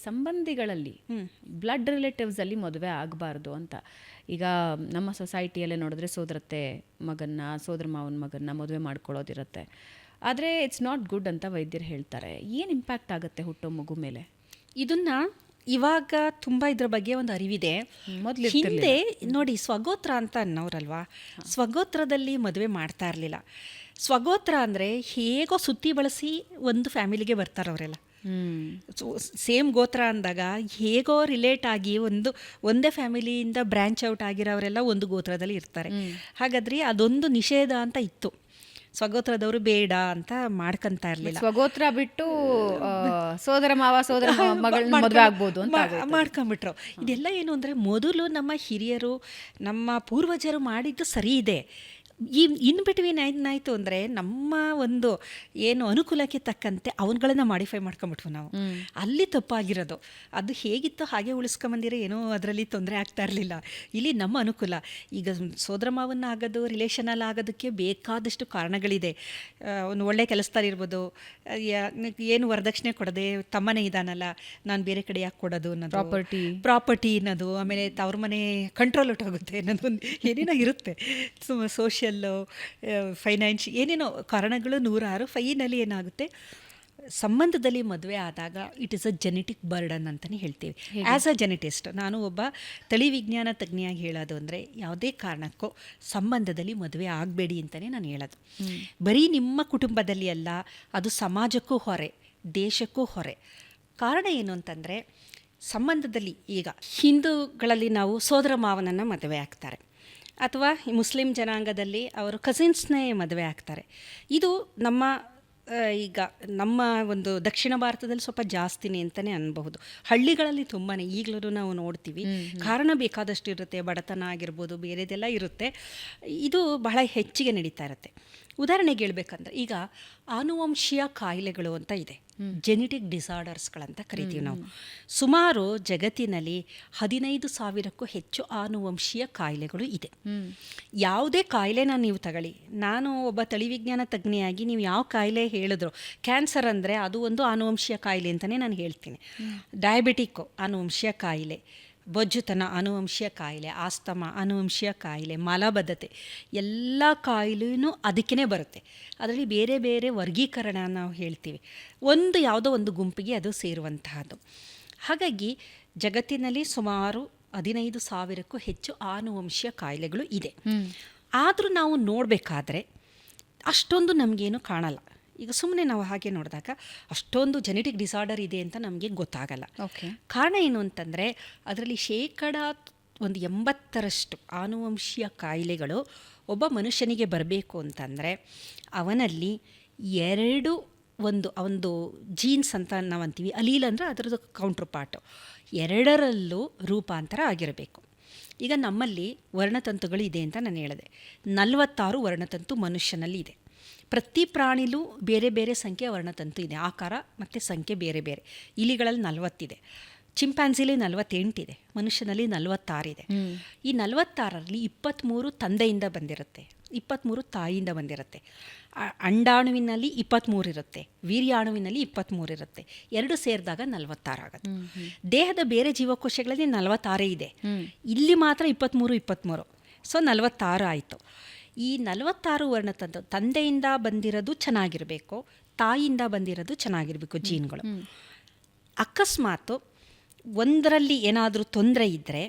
ಸಂಬಂಧಿಗಳಲ್ಲಿ blood relatives ಅಲ್ಲಿ ಮದುವೆ ಆಗಬಾರ್ದು ಅಂತ. ಈಗ ನಮ್ಮ ಸೊಸೈಟಿಯಲ್ಲೇ ನೋಡಿದ್ರೆ ಸೋದರತ್ತೆ ಮಗನ್ನ, ಸೋದರ ಮಾವನ ಮಗನ್ನ ಮದುವೆ ಮಾಡ್ಕೊಳ್ಳೋದಿರುತ್ತೆ. ಆದರೆ ಇಟ್ಸ್ ನಾಟ್ ಗುಡ್ ಅಂತ ವೈದ್ಯರು ಹೇಳ್ತಾರೆ. ಏನು ಇಂಪ್ಯಾಕ್ಟ್ ಆಗುತ್ತೆ ಹುಟ್ಟೋ ಮಗು ಮೇಲೆ? ಇದನ್ನ ಇವಾಗ ತುಂಬ ಇದ್ರ ಬಗ್ಗೆ ಒಂದು ಅರಿವಿದೆ. ಹಿಂದೆ ನೋಡಿ, ಸ್ವಗೋತ್ರ ಅಂತ ಅನ್ನೋರಲ್ವಾ, ಸ್ವಗೋತ್ರದಲ್ಲಿ ಮದುವೆ ಮಾಡ್ತಾ ಇರಲಿಲ್ಲ. ಸ್ವಗೋತ್ರ ಅಂದರೆ ಹೇಗೋ ಸುತ್ತಿ ಬಳಸಿ ಒಂದು ಫ್ಯಾಮಿಲಿಗೆ ಬರ್ತಾರೆ ಅವರೆಲ್ಲ. ಸೇಮ್ ಗೋತ್ರ ಅಂದಾಗ ಹೇಗೋ ರಿಲೇಟ್ ಆಗಿ ಒಂದೇ ಫ್ಯಾಮಿಲಿಯಿಂದ ಬ್ರ್ಯಾಂಚ್ ಔಟ್ ಆಗಿರೋರೆಲ್ಲ ಒಂದು ಗೋತ್ರದಲ್ಲಿ ಇರ್ತಾರೆ. ಹಾಗಾದ್ರೆ ಅದೊಂದು ನಿಷೇಧ ಅಂತ ಇತ್ತು. ಸ್ವಗೋತ್ರದವರು ಬೇಡ ಅಂತ ಮಾಡ್ಕೊಂತ ಇರಲಿಲ್ಲ. ಸ್ವಗೋತ್ರ ಬಿಟ್ಟು ಸೋದರ ಮಾವ ಸೋದರ ಮಗಳನ್ನ ಮದುವೆ ಆಗ್ಬೋದು ಅಂತ ಮಾಡ್ಕೊಂಡ್ಬಿಟ್ರು. ಇದೆಲ್ಲ ಏನು ಅಂದರೆ, ಮೊದಲು ನಮ್ಮ ಹಿರಿಯರು ನಮ್ಮ ಪೂರ್ವಜರು ಮಾಡಿದ್ದು ಸರಿ ಇದೆ. ಇನ್ ಬಿಟ್ವೀನ್ ಏನಾಯಿತು ಅಂದರೆ, ನಮ್ಮ ಒಂದು ಏನು ಅನುಕೂಲಕ್ಕೆ ತಕ್ಕಂತೆ ಅವನ್ಗಳನ್ನ ಮಾಡಿಫೈ ಮಾಡ್ಕೊಂಬಿಟ್ವು ನಾವು. ಅಲ್ಲಿ ತಪ್ಪಾಗಿರೋದು. ಅದು ಹೇಗಿತ್ತು ಹಾಗೆ ಉಳಿಸ್ಕೊಂಬಂದಿರೋ, ಏನೋ ಅದರಲ್ಲಿ ತೊಂದರೆ ಆಗ್ತಾ ಇರಲಿಲ್ಲ. ಇಲ್ಲಿ ನಮ್ಮ ಅನುಕೂಲ. ಈಗ ಸೋದರ ಮಾವನ್ನ ಆಗೋದು, ರಿಲೇಷನಲ್ಲಿ ಆಗೋದಕ್ಕೆ ಬೇಕಾದಷ್ಟು ಕಾರಣಗಳಿದೆ. ಒಂದು ಒಳ್ಳೆ ಕೆಲಸದಲ್ಲಿರ್ಬೋದು, ಏನು ವರದಕ್ಷಿಣೆ ಕೊಡದೆ ತಮ್ಮನೇ ಇದಾನಲ್ಲ, ನಾನು ಬೇರೆ ಕಡೆ ಯಾಕೆ ಕೊಡೋದು ಅನ್ನೋದು, ಪ್ರಾಪರ್ಟಿ ಅನ್ನೋದು, ಆಮೇಲೆ ತವ್ರ ಮನೆ ಕಂಟ್ರೋಲ್ ಹೊಟ್ಟೋಗುತ್ತೆ ಅನ್ನೋದು, ಏನೇನೋ ಇರುತ್ತೆ. ಸೋಷಿಯಲ್, ಫೈನಾನ್ಷಿ, ಏನೇನೋ ಕಾರಣಗಳು ನೂರಾರು. ಫೈನಲ್ಲಿ ಏನಾಗುತ್ತೆ, ಸಂಬಂಧದಲ್ಲಿ ಮದುವೆ ಆದಾಗ it is a genetic burden ಅಂತಲೇ ಹೇಳ್ತೀವಿ. ಆ್ಯಸ್ ಅ ಜೆನೆಟಿಸ್ಟ್ ನಾನು ಒಬ್ಬ ತಳಿ ವಿಜ್ಞಾನ ತಜ್ಞೆಯಾಗಿ ಹೇಳೋದು ಅಂದರೆ, ಯಾವುದೇ ಕಾರಣಕ್ಕೂ ಸಂಬಂಧದಲ್ಲಿ ಮದುವೆ ಆಗಬೇಡಿ ಅಂತಲೇ ನಾನು ಹೇಳೋದು. ಬರೀ ನಿಮ್ಮ ಕುಟುಂಬದಲ್ಲಿ ಅಲ್ಲ, ಅದು ಸಮಾಜಕ್ಕೂ ಹೊರೆ, ದೇಶಕ್ಕೂ ಹೊರೆ. ಕಾರಣ ಏನು ಅಂತಂದರೆ, ಸಂಬಂಧದಲ್ಲಿ ಈಗ ಹಿಂದೂಗಳಲ್ಲಿ ನಾವು ಸೋದರ ಮಾವನನ್ನು ಮದುವೆ ಆಗ್ತಾರೆ, ಅಥವಾ ಮುಸ್ಲಿಂ ಜನಾಂಗದಲ್ಲಿ ಅವರು ಕಸಿನ್ಸ್ನೇ ಮದುವೆ ಆಗ್ತಾರೆ. ಇದು ನಮ್ಮ ಈಗ ನಮ್ಮ ಒಂದು ದಕ್ಷಿಣ ಭಾರತದಲ್ಲಿ ಸ್ವಲ್ಪ ಜಾಸ್ತಿನೇ ಅಂತಲೇ ಅನ್ಬಹುದು. ಹಳ್ಳಿಗಳಲ್ಲಿ ತುಂಬಾ ಈಗಲೂ ನಾವು ನೋಡ್ತೀವಿ. ಕಾರಣ ಬೇಕಾದಷ್ಟು ಇರುತ್ತೆ, ಬಡತನ ಆಗಿರ್ಬೋದು, ಬೇರೆದೆಲ್ಲ ಇರುತ್ತೆ. ಇದು ಬಹಳ ಹೆಚ್ಚಿಗೆ ನಡೀತಾ ಇರುತ್ತೆ. ಉದಾಹರಣೆಗೆ ಹೇಳ್ಬೇಕಂದ್ರೆ, ಈಗ ಆನುವಂಶೀಯ ಕಾಯಿಲೆಗಳು ಅಂತ ಇದೆ, ಜೆನೆಟಿಕ್ ಡಿಸಾರ್ಡರ್ಸ್ಗಳಂತ ಕರಿತೀವಿ ನಾವು. ಸುಮಾರು ಜಗತ್ತಿನಲ್ಲಿ 15,000ಕ್ಕೂ ಹೆಚ್ಚು ಆನುವಂಶೀಯ ಕಾಯಿಲೆಗಳು ಇದೆ. ಯಾವುದೇ ಕಾಯಿಲೆನ ನೀವು ತಗೊಳ್ಳಿ, ನಾನು ಒಬ್ಬ ತಳಿವಿಜ್ಞಾನ ತಜ್ಞೆಯಾಗಿ ನೀವು ಯಾವ ಕಾಯಿಲೆ ಹೇಳಿದ್ರು, ಕ್ಯಾನ್ಸರ್ ಅಂದರೆ ಅದು ಒಂದು ಆನುವಂಶೀಯ ಕಾಯಿಲೆ ಅಂತಲೇ ನಾನು ಹೇಳ್ತೀನಿ. ಡಯಾಬಿಟಿಕ್ಕು ಆನುವಂಶೀಯ ಕಾಯಿಲೆ, ಬೊಜ್ಜುತನ ಆನುವಂಶೀಯ ಕಾಯಿಲೆ, ಆಸ್ತಮಾ ಆನುವಂಶೀಯ ಕಾಯಿಲೆ, ಮಲಬದ್ಧತೆ, ಎಲ್ಲ ಕಾಯಿಲೆಯೂ ಅದಕ್ಕೇ ಬರುತ್ತೆ. ಅದರಲ್ಲಿ ಬೇರೆ ಬೇರೆ ವರ್ಗೀಕರಣ ನಾವು ಹೇಳ್ತೀವಿ. ಯಾವುದೋ ಒಂದು ಗುಂಪಿಗೆ ಅದು ಸೇರುವಂತಹದ್ದು. ಹಾಗಾಗಿ ಜಗತ್ತಿನಲ್ಲಿ ಸುಮಾರು 15,000ಕ್ಕೂ ಹೆಚ್ಚು ಆನುವಂಶೀಯ ಕಾಯಿಲೆಗಳು ಇದೆ. ಆದರೂ ನಾವು ನೋಡಬೇಕಾದ್ರೆ ಅಷ್ಟೊಂದು ನಮಗೇನು ಕಾಣಲ್ಲ. ಈಗ ಸುಮ್ಮನೆ ನಾವು ಹಾಗೆ ನೋಡಿದಾಗ ಅಷ್ಟೊಂದು ಜೆನೆಟಿಕ್ ಡಿಸಾರ್ಡರ್ ಇದೆ ಅಂತ ನಮಗೆ ಗೊತ್ತಾಗಲ್ಲ. ಕಾರಣ ಏನು ಅಂತಂದರೆ, ಅದರಲ್ಲಿ 80% ಆನುವಂಶೀಯ ಕಾಯಿಲೆಗಳು ಒಬ್ಬ ಮನುಷ್ಯನಿಗೆ ಬರಬೇಕು ಅಂತಂದರೆ ಅವನಲ್ಲಿ ಒಂದು ಜೀನ್ಸ್ ಅಂತ ನಾವು ಅಂತೀವಿ, ಅಲೀಲ್ ಅಂದರೆ ಅದರದ್ದು ಕೌಂಟ್ರ್ ಪಾರ್ಟು, 2ರಲ್ಲೂ ರೂಪಾಂತರ ಆಗಿರಬೇಕು. ಈಗ ನಮ್ಮಲ್ಲಿ ವರ್ಣತಂತುಗಳು ಇದೆ ಅಂತ ನಾನು ಹೇಳಿದೆ. 46 ವರ್ಣತಂತು ಮನುಷ್ಯನಲ್ಲಿ ಇದೆ. ಪ್ರತಿ ಪ್ರಾಣಿಲೂ ಬೇರೆ ಬೇರೆ ಸಂಖ್ಯೆಯ ವರ್ಣತಂತು ಇದೆ, ಆಕಾರ ಮತ್ತು ಸಂಖ್ಯೆ ಬೇರೆ ಬೇರೆ. ಇಲಿಗಳಲ್ಲಿ 40 ಇದೆ, ಚಿಂಪ್ಯಾನ್ಸಿಲಿ 48 ಇದೆ, ಮನುಷ್ಯನಲ್ಲಿ 46 ಇದೆ. ಈ 46ರಲ್ಲಿ 23 ತಂದೆಯಿಂದ ಬಂದಿರುತ್ತೆ, 23 ತಾಯಿಯಿಂದ ಬಂದಿರುತ್ತೆ. ಅಂಡಾಣುವಿನಲ್ಲಿ 23 ಇರುತ್ತೆ, ವೀರ್ಯಾಣುವಿನಲ್ಲಿ 23 ಇರುತ್ತೆ. 2 ಸೇರಿದಾಗ 46 ಆಗುತ್ತೆ. ದೇಹದ ಬೇರೆ ಜೀವಕೋಶಗಳಲ್ಲಿ 46 ಇದೆ, ಇಲ್ಲಿ ಮಾತ್ರ 23. ಸೊ 46 ಆಯಿತು. ಈ 46 ವರ್ಣತಂತು ತಂದೆಯಿಂದ ಬಂದಿರೋದು ಚೆನ್ನಾಗಿರಬೇಕು, ತಾಯಿಯಿಂದ ಬಂದಿರೋದು ಚೆನ್ನಾಗಿರಬೇಕು ಜೀನ್ಗಳು. ಅಕಸ್ಮಾತು ಒಂದರಲ್ಲಿ ಏನಾದರೂ ತೊಂದರೆ ಇದ್ದರೆ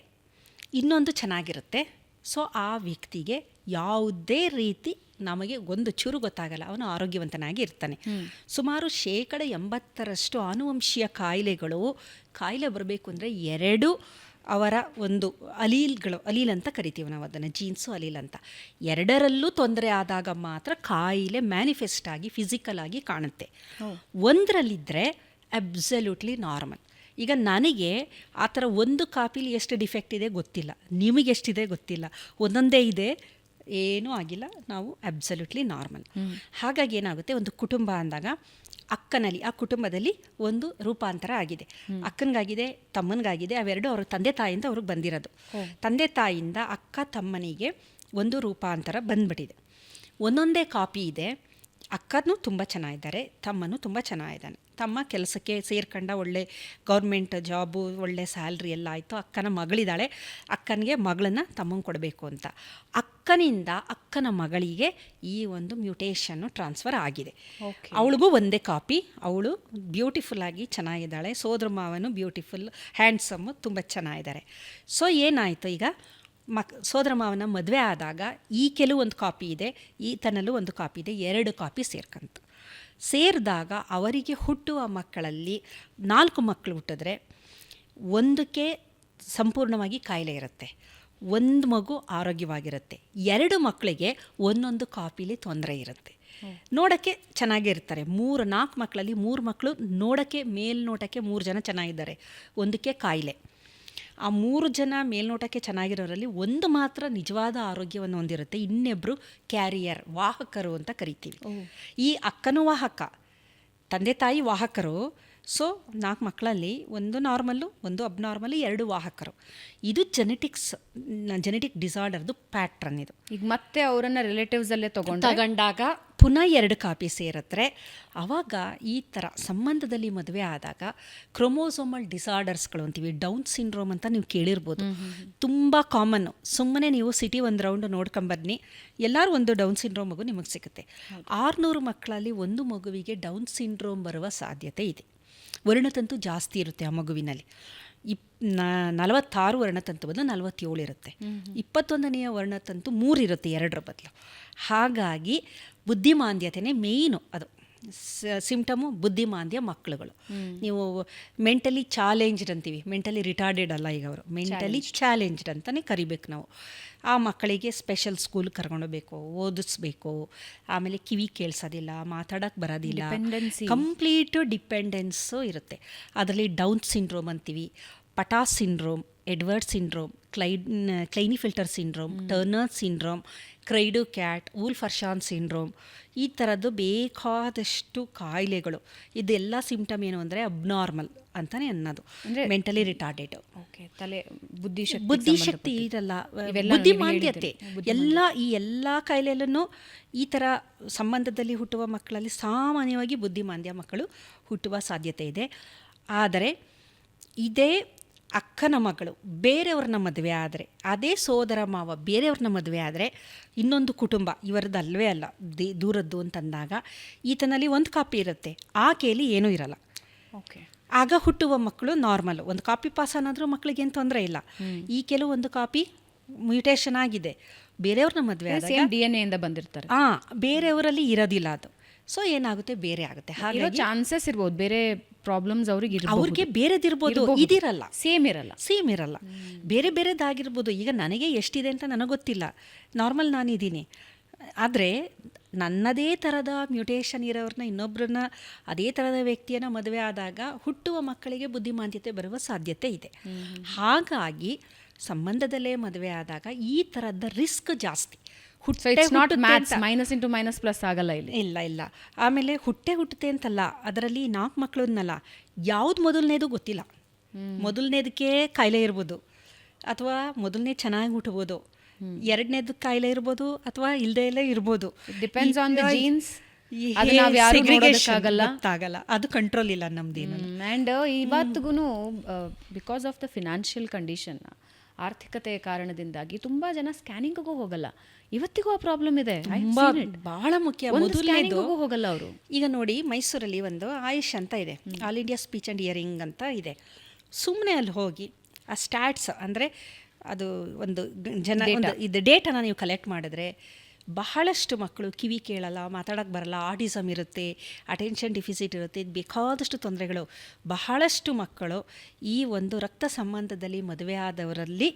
ಇನ್ನೊಂದು ಚೆನ್ನಾಗಿರುತ್ತೆ. ಸೊ ಆ ವ್ಯಕ್ತಿಗೆ ಯಾವುದೇ ರೀತಿ ನಮಗೆ ಒಂದು ಚೂರು ಗೊತ್ತಾಗಲ್ಲ, ಅವನು ಆರೋಗ್ಯವಂತನಾಗಿ ಇರ್ತಾನೆ. ಸುಮಾರು 80% ಆನುವಂಶೀಯ ಕಾಯಿಲೆ ಬರಬೇಕು ಅಂದರೆ 2 ಅವರ ಒಂದು ಅಲೀಲ್ ಅಂತ ಕರಿತೀವಿ ನಾವು ಅದನ್ನು, ಜೀನ್ಸು ಅಲೀಲ್ ಅಂತ. 2ರಲ್ಲೂ ತೊಂದರೆ ಆದಾಗ ಮಾತ್ರ ಕಾಯಿಲೆ ಮ್ಯಾನಿಫೆಸ್ಟ್ ಆಗಿ ಫಿಸಿಕಲ್ ಆಗಿ ಕಾಣುತ್ತೆ. 1ರಲ್ಲಿದ್ದರೆ ಅಬ್ಸಲ್ಯೂಟ್ಲಿ ನಾರ್ಮಲ್. ಈಗ ನನಗೆ ಆ ಥರ ಒಂದು ಕಾಪಿಲಿ ಎಷ್ಟು ಡಿಫೆಕ್ಟ್ ಇದೆ ಗೊತ್ತಿಲ್ಲ, ನಿಮಗೆಷ್ಟಿದೆ ಗೊತ್ತಿಲ್ಲ, ಒಂದೊಂದೇ ಇದೆ, ಏನೂ ಆಗಿಲ್ಲ, ನಾವು ಅಬ್ಸಲ್ಯೂಟ್ಲಿ ನಾರ್ಮಲ್. ಹಾಗಾಗಿ ಏನಾಗುತ್ತೆ, ಒಂದು ಕುಟುಂಬ ಅಂದಾಗ ಅಕ್ಕನಲ್ಲಿ, ಆ ಕುಟುಂಬದಲ್ಲಿ ಒಂದು ರೂಪಾಂತರ ಆಗಿದೆ. ಅಕ್ಕನಿಗಾಗಿದೆ, ತಮ್ಮನಿಗಾಗಿದೆ, ಅವೆರಡು ಅವ್ರ ತಂದೆ ತಾಯಿಯಿಂದ ಅವ್ರಿಗೆ ಬಂದಿರೋದು. ತಂದೆ ತಾಯಿಯಿಂದ ಅಕ್ಕ ತಮ್ಮನಿಗೆ ಒಂದು ರೂಪಾಂತರ ಬಂದ್ಬಿಟ್ಟಿದೆ. ಒಂದೊಂದೇ ಕಾಪಿ ಇದೆ. ಅಕ್ಕನೂ ತುಂಬ ಚೆನ್ನಾಗಿದ್ದಾರೆ, ತಮ್ಮನೂ ತುಂಬ ಚೆನ್ನಾಗಿದ್ದಾನೆ. ತಮ್ಮ ಕೆಲಸಕ್ಕೆ ಸೇರ್ಕೊಂಡ, ಒಳ್ಳೆ ಗೌರ್ಮೆಂಟ್ ಜಾಬು, ಒಳ್ಳೆ ಸ್ಯಾಲ್ರಿ ಎಲ್ಲ ಆಯಿತು. ಅಕ್ಕನ ಮಗಳಿದ್ದಾಳೆ, ಅಕ್ಕನಿಗೆ ಮಗಳನ್ನ ತಮ್ಮಂಗೆ ಕೊಡಬೇಕು ಅಂತ. ಅಕ್ಕನಿಂದ ಅಕ್ಕನ ಮಗಳಿಗೆ ಈ ಒಂದು ಮ್ಯೂಟೇಷನ್ನು ಟ್ರಾನ್ಸ್ಫರ್ ಆಗಿದೆ. ಅವಳಿಗೂ ಒಂದೇ ಕಾಪಿ. ಅವಳು ಬ್ಯೂಟಿಫುಲ್ಲಾಗಿ ಚೆನ್ನಾಗಿದ್ದಾಳೆ, ಸೋದರ ಮಾವನು ಬ್ಯೂಟಿಫುಲ್, ಹ್ಯಾಂಡ್ಸಮ್ಮು, ತುಂಬ ಚೆನ್ನಾಗಿದ್ದಾರೆ. ಸೊ ಏನಾಯಿತು, ಈಗ ಸೋದರ ಮಾವನ ಮದುವೆ ಆದಾಗ ಈ ಕೆಲವೊಂದು ಕಾಪಿ ಇದೆ, ಈತನಲ್ಲೂ ಒಂದು ಕಾಪಿ ಇದೆ, 2 ಕಾಪಿ ಸೇರ್ಕಂತು. ಸೇರಿದಾಗ ಅವರಿಗೆ ಹುಟ್ಟುವ ಮಕ್ಕಳಲ್ಲಿ 4 ಮಕ್ಕಳು ಹುಟ್ಟಿದ್ರೆ ಒಂದಕ್ಕೆ ಸಂಪೂರ್ಣವಾಗಿ ಕಾಯಿಲೆ ಇರುತ್ತೆ, 1 ಮಗು ಆರೋಗ್ಯವಾಗಿರುತ್ತೆ, 2 ಮಕ್ಕಳಿಗೆ ಒಂದೊಂದು ಕಾಪಿಲಿ ತೊಂದರೆ ಇರುತ್ತೆ. ನೋಡೋಕ್ಕೆ ಚೆನ್ನಾಗಿರ್ತಾರೆ. 4 ಮಕ್ಕಳಲ್ಲಿ 3 ಮಕ್ಕಳು ನೋಡೋಕ್ಕೆ ಮೇಲ್ನೋಟಕ್ಕೆ 3 ಜನ ಚೆನ್ನಾಗಿದ್ದಾರೆ, ಒಂದಕ್ಕೆ ಕಾಯಿಲೆ. ಆ 3 ಜನ ಮೇಲ್ನೋಟಕ್ಕೆ ಚೆನ್ನಾಗಿರೋರಲ್ಲಿ ಒಂದು ಮಾತ್ರ ನಿಜವಾದ ಆರೋಗ್ಯವನ್ನು ಹೊಂದಿರುತ್ತೆ, ಇನ್ನಿಬ್ಬರು ಕ್ಯಾರಿಯರ್, ವಾಹಕರು ಅಂತ ಕರಿತೀವಿ. ಈ ಅಕ್ಕನೂ ವಾಹಕ, ತಂದೆ ತಾಯಿ ವಾಹಕರು. ಸೊ 4 ಮಕ್ಕಳಲ್ಲಿ ಒಂದು ನಾರ್ಮಲ್ಲು, ಒಂದು ಅಬ್ನಾರ್ಮಲ್ಲು, 2 ವಾಹಕರು. ಇದು ಜೆನೆಟಿಕ್ ಡಿಸಾರ್ಡರ್ದು ಪ್ಯಾಟ್ರನ್ ಇದು. ಈಗ ಮತ್ತೆ ಅವರನ್ನು ರಿಲೇಟಿವ್ಸಲ್ಲೇ ತಗೊಂಡಾಗ ಪುನಃ 2 ಕಾಪಿ ಸೇರಿದ್ರೆ ಆವಾಗ ಈ ಥರ ಸಂಬಂಧದಲ್ಲಿ ಮದುವೆ ಆದಾಗ ಕ್ರೋಮೋಸೋಮಲ್ ಡಿಸಾರ್ಡರ್ಸ್ಗಳು ಅಂತೀವಿ, ಡೌನ್ ಸಿಂಡ್ರೋಮ್ ಅಂತ ನೀವು ಕೇಳಿರ್ಬೋದು. ತುಂಬ ಕಾಮನ್ನು. ಸುಮ್ಮನೆ ನೀವು ಸಿಟಿ ಒಂದು ರೌಂಡ್ ನೋಡ್ಕೊಂಬನ್ನಿ, ಎಲ್ಲರೂ ಒಂದು ಡೌನ್ ಸಿಂಡ್ರೋಮ್ ಮಗು ನಿಮಗೆ ಸಿಗುತ್ತೆ. 600 ಮಕ್ಕಳಲ್ಲಿ ಒಂದು ಮಗುವಿಗೆ ಡೌನ್ ಸಿಂಡ್ರೋಮ್ ಬರುವ ಸಾಧ್ಯತೆ ಇದೆ. ವರ್ಣತಂತು ಜಾಸ್ತಿ ಇರುತ್ತೆ ಆ ಮಗುವಿನಲ್ಲಿ. 46 ವರ್ಣತಂತು ಬದಲು 47 ಇರುತ್ತೆ. 21ನೇ ವರ್ಣತಂತು 3 ಇರುತ್ತೆ, 2ರ ಬದಲು. ಹಾಗಾಗಿ ಬುದ್ಧಿಮಾಂದ್ಯತೆಯೇ ಮೇಯ್ನು. ಅದು ಸಿಂಪ್ಟಮು ಬುದ್ಧಿಮಾಂದ್ಯ ಮಕ್ಕಳುಗಳು. ನೀವು ಮೆಂಟಲಿ ಚಾಲೆಂಜ್ಡ್ ಅಂತೀವಿ, ಮೆಂಟಲಿ ರಿಟಾರ್ಡೆಡ್ ಅಲ್ಲ, ಈಗ ಅವರು ಮೆಂಟಲಿ ಚಾಲೆಂಜ್ಡ್ ಅಂತಲೇ ಕರಿಬೇಕು ನಾವು. ಆ ಮಕ್ಕಳಿಗೆ ಸ್ಪೆಷಲ್ ಸ್ಕೂಲ್ ಕರ್ಕೊಂಡೋಗ್ಬೇಕು, ಓದಿಸ್ಬೇಕು. ಆಮೇಲೆ ಕಿವಿ ಕೇಳಿಸೋದಿಲ್ಲ, ಮಾತಾಡೋಕ್ಕೆ ಬರೋದಿಲ್ಲ, ಕಂಪ್ಲೀಟು ಡಿಪೆಂಡೆನ್ಸು ಇರುತ್ತೆ. ಅದರಲ್ಲಿ ಡೌನ್ ಸಿಂಡ್ರೋಮ್ ಅಂತೀವಿ, Patau syndrome, Edward syndrome, Klinefelter syndrome, Turner syndrome, cri du chat, Wolf Hirschhorn syndrome, ಈ ಥರದ್ದು ಬೇಕಾದಷ್ಟು ಕಾಯಿಲೆಗಳು. ಇದೆಲ್ಲ ಸಿಂಪ್ಟಮ್ ಏನು ಅಂದರೆ ಅಬ್ನಾರ್ಮಲ್ ಅಂತಲೇ ಅನ್ನೋದು, ಮೆಂಟಲಿ ರಿಟಾರ್ಡೆಡ್. ತಲೆ ಬುದ್ಧಿಶಕ್ತಿ ಇರಲ್ಲ, ಬುದ್ಧಿಮಾಂದ್ಯತೆ ಈ ಎಲ್ಲ ಕಾಯಿಲೆಯಲ್ಲೂ ಈ ಥರ ಸಂಬಂಧದಲ್ಲಿ ಹುಟ್ಟುವ ಮಕ್ಕಳಲ್ಲಿ ಸಾಮಾನ್ಯವಾಗಿ ಬುದ್ಧಿಮಾಂದ್ಯ ಮಕ್ಕಳು ಹುಟ್ಟುವ ಸಾಧ್ಯತೆ ಇದೆ. ಆದರೆ ಇದೇ ಅಕ್ಕನ ಮಗಳು ಬೇರೆಯವ್ರನ್ನ ಮದುವೆ ಆದರೆ, ಅದೇ ಸೋದರ ಮಾವ ಬೇರೆಯವ್ರನ್ನ ಮದುವೆ ಆದರೆ, ಇನ್ನೊಂದು ಕುಟುಂಬ ಇವರದ್ದು ಅಲ್ಲವೇ ಅಲ್ಲ, ದೂರದ್ದು ಅಂತಂದಾಗ ಈತನಲ್ಲಿ ಒಂದು ಕಾಪಿ ಇರುತ್ತೆ, ಆಕೆಯಲ್ಲಿ ಏನೂ ಇರಲ್ಲ. ಆಗ ಹುಟ್ಟುವ ಮಕ್ಕಳು ನಾರ್ಮಲ್. ಒಂದು ಕಾಪಿ ಪಾಸ್ ಅನ್ನೋದ್ರೂ ಮಕ್ಕಳಿಗೇನು ತೊಂದರೆ ಇಲ್ಲ. ಈ ಕೆಲವೊಂದು ಕಾಪಿ ಮ್ಯೂಟೇಷನ್ ಆಗಿದೆ, ಬೇರೆಯವ್ರನ್ನ ಮದುವೆ ಆದಾಗ DNA ಇಂದ ಬಂದಿರ್ತಾರೆ, ಬೇರೆಯವರಲ್ಲಿ ಇರೋದಿಲ್ಲ ಅದು. ಸೊ ಏನಾಗುತ್ತೆ, ಬೇರೆ ಆಗುತ್ತೆ. ಹಾಗಾಗಿ ಚಾನ್ಸಸ್ ಇರ್ಬೋದು, ಬೇರೆ ಪ್ರಾಬ್ಲಮ್ಸ್ ಅವ್ರಿಗೆ ಬೇರೆದಿರ್ಬೋದು, ಇದಿರಲ್ಲ, ಸೇಮ್ ಇರಲ್ಲ, ಬೇರೆ ಬೇರೆದಾಗಿರ್ಬೋದು. ಈಗ ನನಗೆ ಎಷ್ಟಿದೆ ಅಂತ ನನಗೆ ಗೊತ್ತಿಲ್ಲ, ನಾರ್ಮಲ್ ನಾನಿದ್ದೀನಿ. ಆದರೆ ನನ್ನದೇ ಥರದ ಮ್ಯೂಟೇಷನ್ ಇರೋರನ್ನ, ಇನ್ನೊಬ್ಬರನ್ನ, ಅದೇ ಥರದ ವ್ಯಕ್ತಿಯನ್ನು ಮದುವೆ ಆದಾಗ ಹುಟ್ಟುವ ಮಕ್ಕಳಿಗೆ ಬುದ್ಧಿಮಾಂದ್ಯತೆ ಬರುವ ಸಾಧ್ಯತೆ ಇದೆ. ಹಾಗಾಗಿ ಸಂಬಂಧದಲ್ಲೇ ಮದುವೆ ಆದಾಗ ಈ ಥರದ ರಿಸ್ಕ್ ಜಾಸ್ತಿ. ಮೈನಸ್ ಇಂಟು ಮೈನಸ್ ಪ್ಲಸ್ ಆಗಲ್ಲ ಇಲ್ಲಿ. ಇಲ್ಲ. ಆಮೇಲೆ ಹುಟ್ಟುತ್ತೆ ಅಂತಲ್ಲ, ಅದರಲ್ಲಿ 4 ಮಕ್ಕಳನ್ನಲ್ಲ, ಯಾವ್ದು ಮೊದಲನೇದು ಗೊತ್ತಿಲ್ಲ. ಮೊದಲನೇದಕ್ಕೆ ಕಾಯಿಲೆ ಇರ್ಬೋದು, ಅಥವಾ ಮೊದಲನೇ ಚೆನ್ನಾಗಿ ಹುಟ್ಟಬೋದು, 2ನೇದು ಕಾಯಿಲೆ ಇರ್ಬೋದು, ಅಥವಾ ಇಲ್ಲದೆ ಇರ್ಬೋದು. Depends on the jeans. ಗೊತ್ತಾಗಲ್ಲ, ಅದು ಕಂಟ್ರೋಲ್ ಇಲ್ಲ ನಮ್ದೇನು. ಆ್ಯಂಡ್ ಇವತ್ತಿಗೂ because of the financial condition, ಆರ್ಥಿಕತೆಯ ಕಾರಣದಿಂದಾಗಿ ತುಂಬಾ ಜನ ಸ್ಕ್ಯಾನಿಂಗ್ಗೂ ಹೋಗಲ್ಲ. ಇವತ್ತಿಗೂ ಆ ಪ್ರಾಬ್ಲಮ್ ಇದೆ, ಬಹಳ ಮುಖ್ಯ. ಹೋಗಲ್ಲ ಅವರು. ಈಗ ನೋಡಿ, ಮೈಸೂರಲ್ಲಿ ಒಂದು ಆಯುಷ್ ಅಂತ ಇದೆ, all India speech and hearing ಅಂತ ಇದೆ. ಸುಮ್ಮನೆ ಅಲ್ಲಿ ಹೋಗಿ ಆ ಸ್ಟ್ಯಾಟ್ಸ್ ಅಂದರೆ ಅದು ಒಂದು ಇದು ಡೇಟನ್ನು ನೀವು ಕಲೆಕ್ಟ್ ಮಾಡಿದ್ರೆ, ಬಹಳಷ್ಟು ಮಕ್ಕಳು ಕಿವಿ ಕೇಳಲ್ಲ, ಮಾತಾಡೋಕ್ಕೆ ಬರಲ್ಲ, ಆಟಿಸಮ್ ಇರುತ್ತೆ, ಅಟೆನ್ಷನ್ ಡಿಫಿಸಿಟ್ ಇರುತ್ತೆ, ಬೇಕಾದಷ್ಟು ತೊಂದರೆಗಳು. ಬಹಳಷ್ಟು ಮಕ್ಕಳು ಈ ಒಂದು ರಕ್ತ ಸಂಬಂಧದಲ್ಲಿ ಮದುವೆ ಆದವರಲ್ಲಿ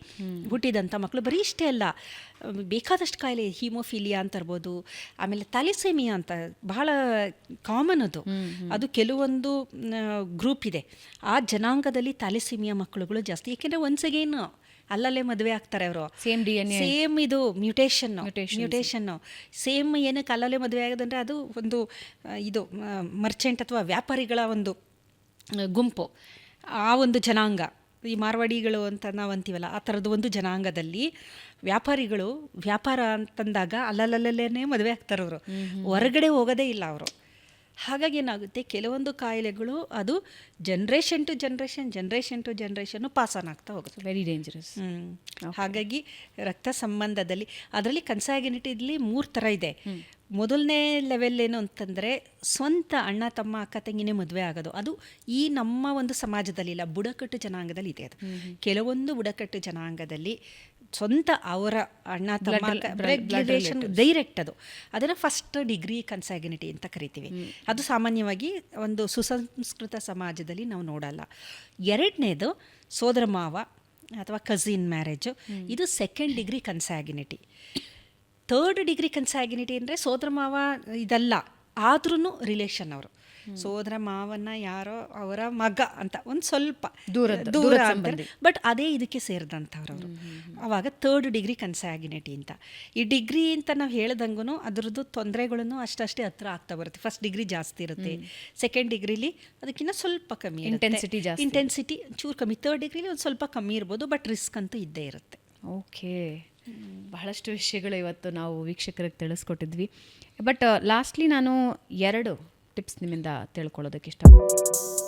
ಹುಟ್ಟಿದಂಥ ಮಕ್ಕಳು. ಬರೀ ಇಷ್ಟೇ ಅಲ್ಲ, ಬೇಕಾದಷ್ಟು ಕಾಯಿಲೆ, ಹೀಮೋಫಿಲಿಯಾ ಅಂತ ಇರ್ಬೋದು, ಆಮೇಲೆ ಥ್ಯಾಲಿಸೆಮಿಯಾ ಅಂತ ಬಹಳ ಕಾಮನ್ ಅದು ಕೆಲವೊಂದು ಗ್ರೂಪ್ ಇದೆ. ಆ ಜನಾಂಗದಲ್ಲಿ ಥ್ಯಾಲಿಸೆಮಿಯಾ ಮಕ್ಕಳುಗಳು ಜಾಸ್ತಿ, ಏಕೆಂದರೆ ಒನ್ಸ್ ಅಗೇನ್ ಅಲ್ಲಲ್ಲೇ ಮದುವೆ ಆಗ್ತಾರೆ ಅವರು. ಸೇಮ್ ಇದು ಮ್ಯೂಟೇಷನ್ನು ಸೇಮ್. ಏನಕ್ಕೆ ಅಲ್ಲಲ್ಲೇ ಮದುವೆ ಆಗೋದಂದರೆ ಅದು ಒಂದು ಇದು ಮರ್ಚೆಂಟ್ ಅಥವಾ ವ್ಯಾಪಾರಿಗಳ ಒಂದು ಗುಂಪು, ಆ ಒಂದು ಜನಾಂಗ. ಈ ಮಾರ್ವಾಡಿಗಳು ಅಂತ ನಾವು ಅಂತೀವಲ್ಲ, ಆ ಥರದ್ದು ಒಂದು ಜನಾಂಗದಲ್ಲಿ ವ್ಯಾಪಾರಿಗಳು ವ್ಯಾಪಾರ ಅಂತಂದಾಗ ಅಲ್ಲಲ್ಲೇ ಮದುವೆ ಆಗ್ತಾರೆ ಅವರು, ಹೊರಗಡೆ ಹೋಗೋದೇ ಇಲ್ಲ ಅವರು. ಹಾಗಾಗಿ ಏನಾಗುತ್ತೆ, ಕೆಲವೊಂದು ಕಾಯಿಲೆಗಳು ಅದು generation to generation pass on ಆಗ್ತಾ ಹೋಗುತ್ತೆ. Very dangerous. ಹಾಗಾಗಿ ರಕ್ತ ಸಂಬಂಧದಲ್ಲಿ ಅದರಲ್ಲಿ ಕನ್ಸಾಗಿನಿಟಿಲಿ 3 ಥರ ಇದೆ. ಮೊದಲನೇ ಲೆವೆಲ್ ಏನು ಅಂತಂದರೆ, ಸ್ವಂತ ಅಣ್ಣ ತಮ್ಮ ಅಕ್ಕ ತಂಗಿನೇ ಮದುವೆ ಆಗೋದು. ಅದು ಈ ನಮ್ಮ ಒಂದು ಸಮಾಜದಲ್ಲಿ ಇಲ್ಲ, ಬುಡಕಟ್ಟು ಜನಾಂಗದಲ್ಲಿ ಇದೆ ಅದು. ಕೆಲವೊಂದು ಬುಡಕಟ್ಟು ಜನಾಂಗದಲ್ಲಿ ಸ್ವಂತ ಅವರ ಅಣ್ಣ ತಮ್ಮ ರಿಲೇಷನ್ ಡೈರೆಕ್ಟ್ ಅದು, ಅದನ್ನು ಫಸ್ಟ್ ಡಿಗ್ರಿ ಕನ್ಸಾಗಿನಿಟಿ ಅಂತ ಕರಿತೀವಿ. ಅದು ಸಾಮಾನ್ಯವಾಗಿ ಒಂದು ಸುಸಂಸ್ಕೃತ ಸಮಾಜದಲ್ಲಿ ನಾವು ನೋಡಲ್ಲ. ಎರಡನೇದು ಸೋದರ ಮಾವ ಅಥವಾ ಕಸಿನ್ ಮ್ಯಾರೇಜು, ಇದು ಸೆಕೆಂಡ್ ಡಿಗ್ರಿ ಕನ್ಸಾಗಿನಿಟಿ. ಥರ್ಡ್ ಡಿಗ್ರಿ ಕನ್ಸಾಗಿನಿಟಿ ಅಂದರೆ ಸೋದರ ಮಾವ ಇದಲ್ಲ, ಆದ್ರೂ ರಿಲೇಷನ್ ಅವರು ಸೋದರ ಮಾವನ್ನ ಯಾರೋ ಅವರ ಮಗ ಅಂತ ಒಂದು ಸ್ವಲ್ಪ ದೂರ ಅಂತಾರೆ, ಬಟ್ ಅದೇ ಇದಕ್ಕೆ ಸೇರಿದಂಥವ್ರು ಅವರು. ಆವಾಗ ಥರ್ಡ್ ಡಿಗ್ರಿ ಕನ್ಸಾಗಿನಿಟಿ ಅಂತ. ಈ ಡಿಗ್ರಿ ಅಂತ ನಾವು ಹೇಳ್ದಂಗೂ ಅದರದ್ದು ತೊಂದರೆಗಳನ್ನು ಅಷ್ಟೇ ಹತ್ರ ಆಗ್ತಾ ಬರುತ್ತೆ. ಫಸ್ಟ್ ಡಿಗ್ರಿ ಜಾಸ್ತಿ ಇರುತ್ತೆ, ಸೆಕೆಂಡ್ ಡಿಗ್ರಿಲಿ ಅದಕ್ಕಿಂತ ಸ್ವಲ್ಪ ಕಮ್ಮಿ, ಇಂಟೆನ್ಸಿಟಿ ಚೂರು ಕಮ್ಮಿ, ಥರ್ಡ್ ಡಿಗ್ರಿಲಿ ಒಂದು ಸ್ವಲ್ಪ ಕಮ್ಮಿ ಇರ್ಬೋದು, ಬಟ್ ರಿಸ್ಕ್ ಅಂತೂ ಇದ್ದೇ ಇರುತ್ತೆ. ಓಕೆ, ಬಹಳಷ್ಟು ವಿಷಯಗಳು ಇವತ್ತು ನಾವು ವೀಕ್ಷಕರಿಗೆ ತಿಳಿಸ್ಕೊಟ್ಟಿದ್ವಿ. ಬಟ್ ಲಾಸ್ಟ್ಲಿ ನಾನು 2 ಟಿಪ್ಸ್ ನಿಮ್ಮಿಂದ ತಿಳ್ಕೊಳ್ಳೋದಕ್ಕೆ ಇಷ್ಟಪಡ್ತೀನಿ.